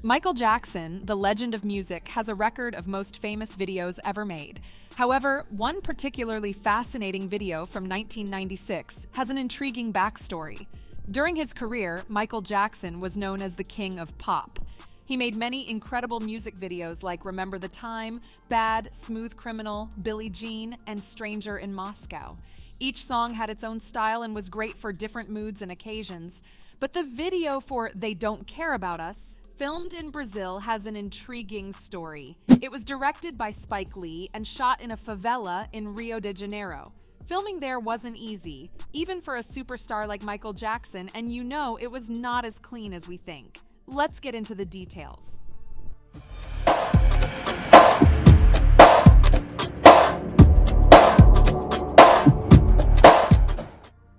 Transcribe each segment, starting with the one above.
Michael Jackson, the legend of music, has a record of most famous videos ever made. However, one particularly fascinating video from 1996 has an intriguing backstory. During his career, Michael Jackson was known as the King of Pop. He made many incredible music videos like Remember the Time, Bad, Smooth Criminal, Billie Jean, and Stranger in Moscow. Each song had its own style and was great for different moods and occasions. But the video for They Don't Care About Us, filmed in Brazil, has an intriguing story. It was directed by Spike Lee and shot in a favela in Rio de Janeiro. Filming there wasn't easy, even for a superstar like Michael Jackson, and you know it was not as clean as we think. Let's get into the details.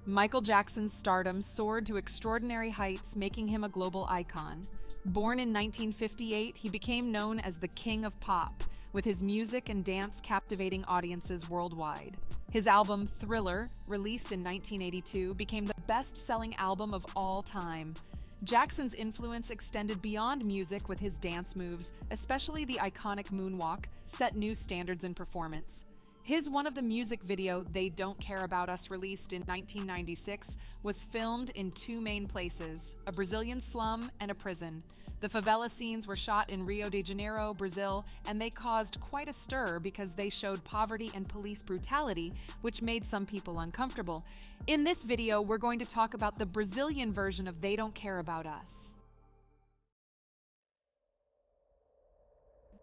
Michael Jackson's stardom soared to extraordinary heights, making him a global icon. Born in 1958, he became known as the King of Pop, with his music and dance captivating audiences worldwide. His album Thriller, released in 1982, became the best-selling album of all time. Jackson's influence extended beyond music, with his dance moves, especially the iconic moonwalk, set new standards in performance. His One of the music video, They Don't Care About Us, released in 1996, was filmed in two main places, a Brazilian slum and a prison. The favela scenes were shot in Rio de Janeiro, Brazil, and they caused quite a stir because they showed poverty and police brutality, which made some people uncomfortable. In this video, we're going to talk about the Brazilian version of They Don't Care About Us.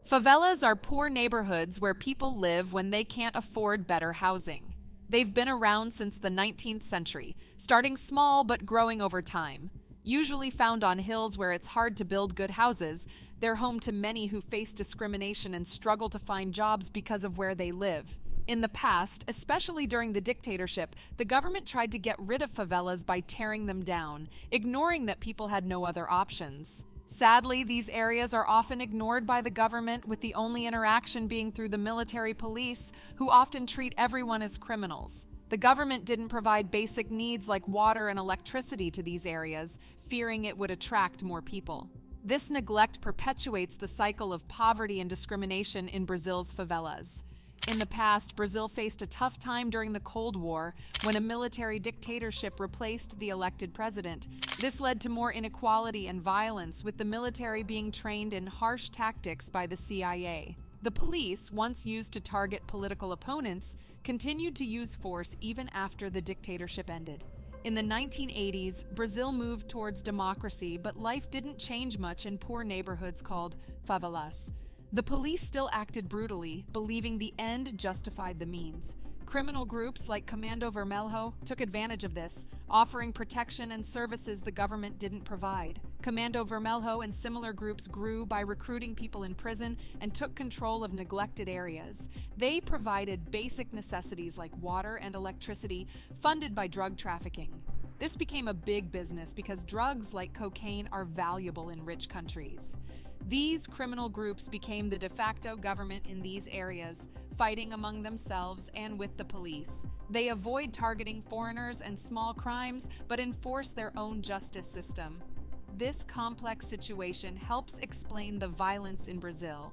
Favelas are poor neighborhoods where people live when they can't afford better housing. They've been around since the 19th century, starting small but growing over time. Usually found on hills where it's hard to build good houses, they're home to many who face discrimination and struggle to find jobs because of where they live. In the past, especially during the dictatorship, the government tried to get rid of favelas by tearing them down, ignoring that people had no other options. Sadly, these areas are often ignored by the government, with the only interaction being through the military police, who often treat everyone as criminals. The government didn't provide basic needs like water and electricity to these areas, fearing it would attract more people. This neglect perpetuates the cycle of poverty and discrimination in Brazil's favelas. In the past, Brazil faced a tough time during the Cold War when a military dictatorship replaced the elected president. This led to more inequality and violence, with the military being trained in harsh tactics by the CIA. The police, once used to target political opponents, continued to use force even after the dictatorship ended. In the 1980s, Brazil moved towards democracy, but life didn't change much in poor neighborhoods called favelas. The police still acted brutally, believing the end justified the means. Criminal groups like Comando Vermelho took advantage of this, offering protection and services the government didn't provide. Comando Vermelho and similar groups grew by recruiting people in prison and took control of neglected areas. They provided basic necessities like water and electricity, funded by drug trafficking. This became a big business because drugs like cocaine are valuable in rich countries. These criminal groups became the de facto government in these areas, fighting among themselves and with the police. They avoid targeting foreigners and small crimes, but enforce their own justice system. This complex situation helps explain the violence in Brazil.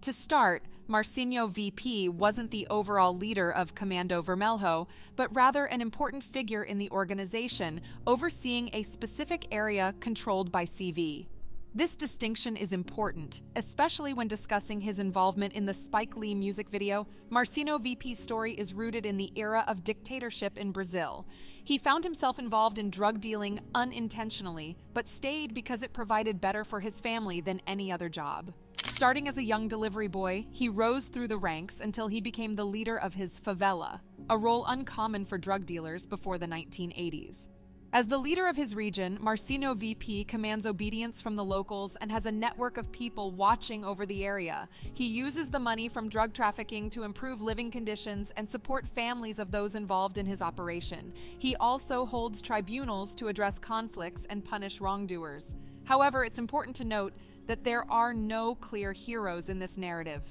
To start, Marcinho VP wasn't the overall leader of Comando Vermelho, but rather an important figure in the organization, overseeing a specific area controlled by CV. This distinction is important, especially when discussing his involvement in the Spike Lee music video. Marcinho VP's story is rooted in the era of dictatorship in Brazil. He found himself involved in drug dealing unintentionally, but stayed because it provided better for his family than any other job. Starting as a young delivery boy, he rose through the ranks until he became the leader of his favela, a role uncommon for drug dealers before the 1980s. As the leader of his region, Marcinho VP commands obedience from the locals and has a network of people watching over the area. He uses the money from drug trafficking to improve living conditions and support families of those involved in his operation. He also holds tribunals to address conflicts and punish wrongdoers. However, it's important to note that there are no clear heroes in this narrative.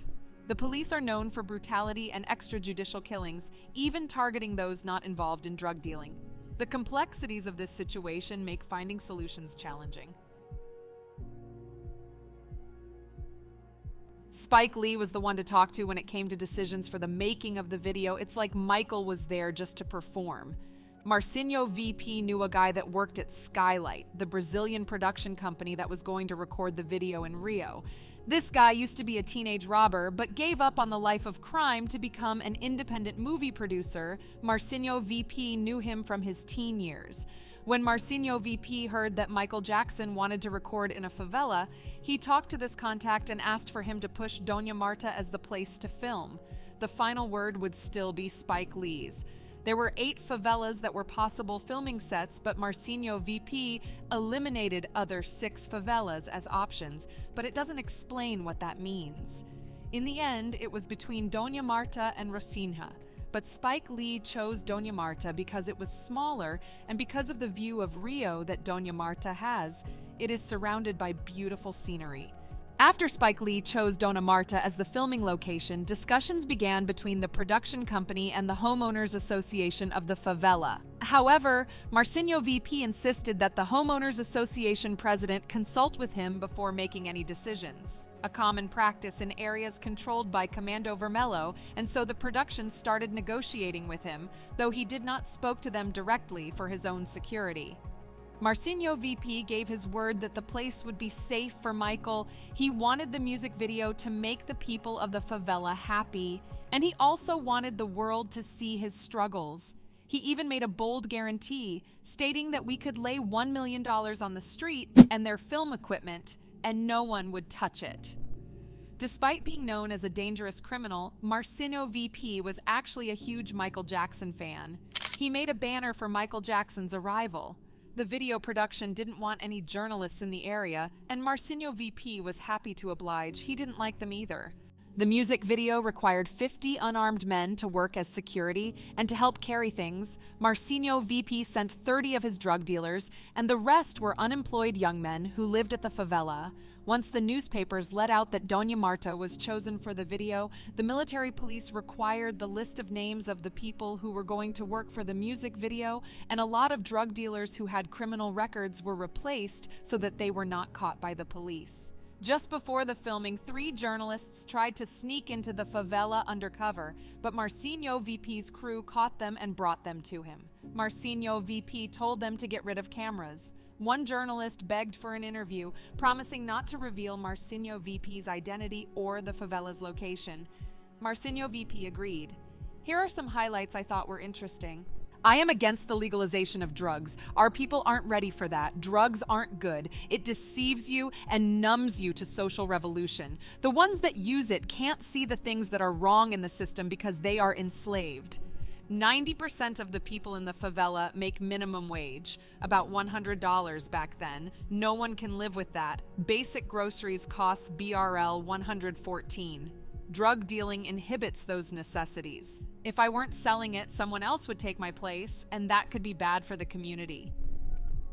The police are known for brutality and extrajudicial killings, even targeting those not involved in drug dealing. The complexities of this situation make finding solutions challenging. Spike Lee was the one to talk to when it came to decisions for the making of the video. It's like Michael was there just to perform. Marcinho VP knew a guy that worked at Skylight, the Brazilian production company that was going to record the video in Rio. This guy used to be a teenage robber, but gave up on the life of crime to become an independent movie producer. Marcinho VP knew him from his teen years. When Marcinho VP heard that Michael Jackson wanted to record in a favela, he talked to this contact and asked for him to push Dona Marta as the place to film. The final word would still be Spike Lee's. There were 8 favelas that were possible filming sets, but Marcinho VP eliminated other 6 favelas as options, but it doesn't explain what that means. In the end, it was between Dona Marta and Rocinha, but Spike Lee chose Dona Marta because it was smaller and because of the view of Rio that Dona Marta has. It is surrounded by beautiful scenery. After Spike Lee chose Dona Marta as the filming location, discussions began between the production company and the Homeowners Association of the favela. However, Marcinho VP insisted that the Homeowners Association president consult with him before making any decisions, a common practice in areas controlled by Comando Vermelho, and so the production started negotiating with him, though he did not speak to them directly for his own security. Marcinho VP gave his word that the place would be safe for Michael. He wanted the music video to make the people of the favela happy, and he also wanted the world to see his struggles. He even made a bold guarantee, stating that we could lay $1 million on the street and their film equipment, and no one would touch it. Despite being known as a dangerous criminal, Marcinho VP was actually a huge Michael Jackson fan. He made a banner for Michael Jackson's arrival. The video production didn't want any journalists in the area, and Marcinho VP was happy to oblige. He didn't like them either. The music video required 50 unarmed men to work as security, and to help carry things, Marcinho VP sent 30 of his drug dealers, and the rest were unemployed young men who lived at the favela. Once the newspapers let out that Dona Marta was chosen for the video, the military police required the list of names of the people who were going to work for the music video, and a lot of drug dealers who had criminal records were replaced so that they were not caught by the police. Just before the filming, 3 journalists tried to sneak into the favela undercover, but Marcinho VP's crew caught them and brought them to him. Marcinho VP told them to get rid of cameras. One journalist begged for an interview, promising not to reveal Marcinho VP's identity or the favela's location. Marcinho VP agreed. Here are some highlights I thought were interesting. I am against the legalization of drugs. Our people aren't ready for that. Drugs aren't good. It deceives you and numbs you to social revolution. The ones that use it can't see the things that are wrong in the system because they are enslaved. 90% of the people in the favela make minimum wage, about $100 back then. No one can live with that. Basic groceries cost BRL 114. Drug dealing inhibits those necessities. If I weren't selling it, someone else would take my place, and that could be bad for the community.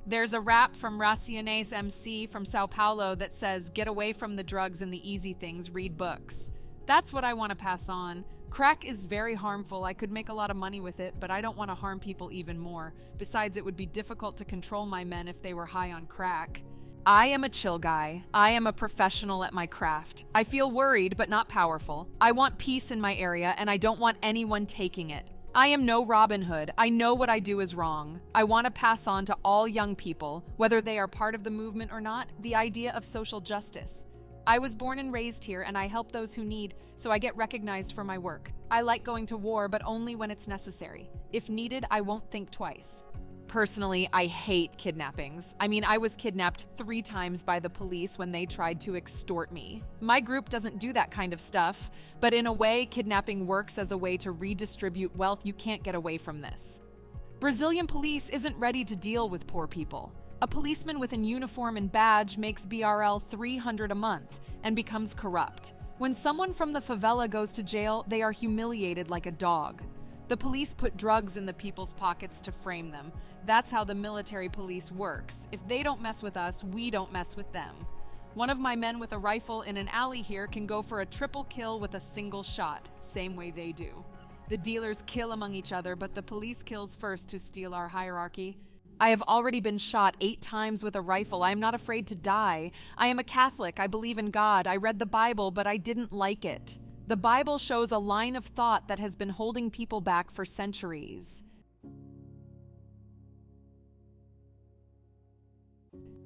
There's a rap from Racionais MC from Sao Paulo that says, "Get away from the drugs and the easy things, read books." That's what I want to pass on. Crack is very harmful. I could make a lot of money with it, but I don't want to harm people even more. Besides, it would be difficult to control my men if they were high on crack. I am a chill guy. I am a professional at my craft. I feel worried, but not powerful. I want peace in my area, and I don't want anyone taking it. I am no Robin Hood. I know what I do is wrong. I want to pass on to all young people, whether they are part of the movement or not, the idea of social justice. I was born and raised here, and I help those who need, so I get recognized for my work. I like going to war, but only when it's necessary. If needed, I won't think twice. Personally, I hate kidnappings. I was kidnapped 3 times by the police when they tried to extort me. My group doesn't do that kind of stuff, but in a way, kidnapping works as a way to redistribute wealth. You can't get away from this. Brazilian police isn't ready to deal with poor people. A policeman with a uniform and badge makes BRL 300 a month and becomes corrupt. When someone from the favela goes to jail, they are humiliated like a dog. The police put drugs in the people's pockets to frame them. That's how the military police works. If they don't mess with us, we don't mess with them. One of my men with a rifle in an alley here can go for a triple kill with a single shot, same way they do. The dealers kill among each other, but the police kills first to steal our hierarchy. I have already been shot 8 times with a rifle. I am not afraid to die. I am a Catholic. I believe in God. I read the Bible, but I didn't like it. The Bible shows a line of thought that has been holding people back for centuries.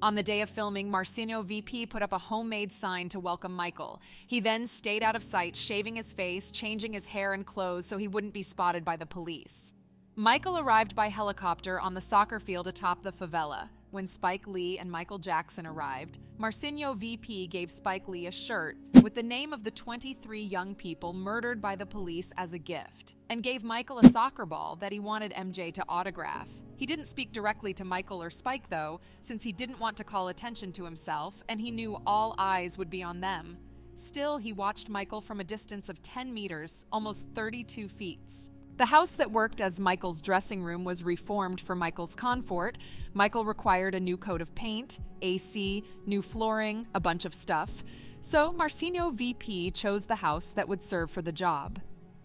On the day of filming, Marcinho VP put up a homemade sign to welcome Michael. He then stayed out of sight, shaving his face, changing his hair and clothes so he wouldn't be spotted by the police. Michael arrived by helicopter on the soccer field atop the favela. When Spike Lee and Michael Jackson arrived, Marcinho VP gave Spike Lee a shirt with the name of the 23 young people murdered by the police as a gift, and gave Michael a soccer ball that he wanted MJ to autograph. He didn't speak directly to Michael or Spike, though, since he didn't want to call attention to himself, and he knew all eyes would be on them. Still, he watched Michael from a distance of 10 meters, almost 32 feet. The house that worked as Michael's dressing room was reformed for Michael's comfort. Michael required a new coat of paint, AC, new flooring, a bunch of stuff. So Marcinho VP chose the house that would serve for the job.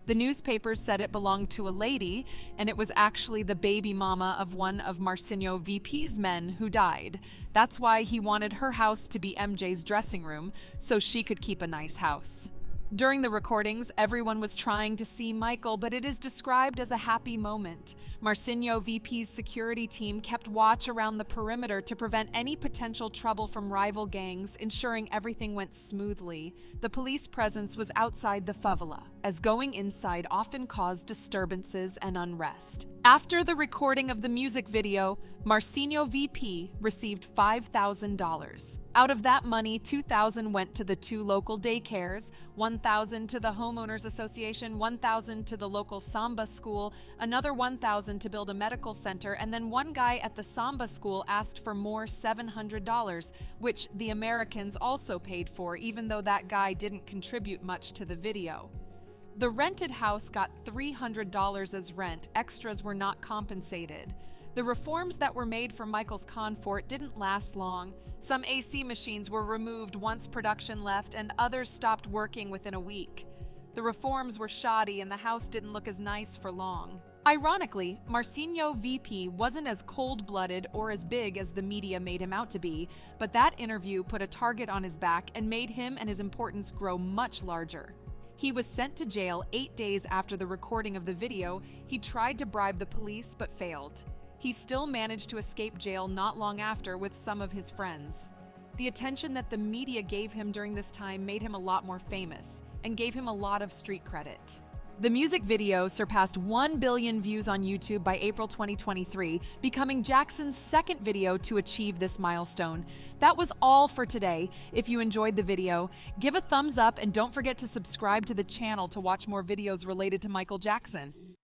The newspapers said it belonged to a lady, and it was actually the baby mama of one of Marcinho VP's men who died. That's why he wanted her house to be MJ's dressing room, so she could keep a nice house. During the recordings, everyone was trying to see Michael, but it is described as a happy moment. Marcinho VP's security team kept watch around the perimeter to prevent any potential trouble from rival gangs, ensuring everything went smoothly. The police presence was outside the favela, as going inside often caused disturbances and unrest. After the recording of the music video, Marcinho VP received $5,000. Out of that money, $2,000 went to the 2 local daycares, $1,000 to the Homeowners Association, $1,000 to the local Samba school, another $1,000 to build a medical center, and then one guy at the Samba school asked for more $700, which the Americans also paid for, even though that guy didn't contribute much to the video. The rented house got $300 as rent. Extras were not compensated. The reforms that were made for Michael's comfort didn't last long. Some AC machines were removed once production left, and others stopped working within a week. The reforms were shoddy, and the house didn't look as nice for long. Ironically, Marcinho VP wasn't as cold-blooded or as big as the media made him out to be, but that interview put a target on his back and made him and his importance grow much larger. He was sent to jail 8 days after the recording of the video. He tried to bribe the police but failed. He still managed to escape jail not long after with some of his friends. The attention that the media gave him during this time made him a lot more famous and gave him a lot of street credit. The music video surpassed 1 billion views on YouTube by April 2023, becoming Jackson's second video to achieve this milestone. That was all for today. If you enjoyed the video, give a thumbs up and don't forget to subscribe to the channel to watch more videos related to Michael Jackson.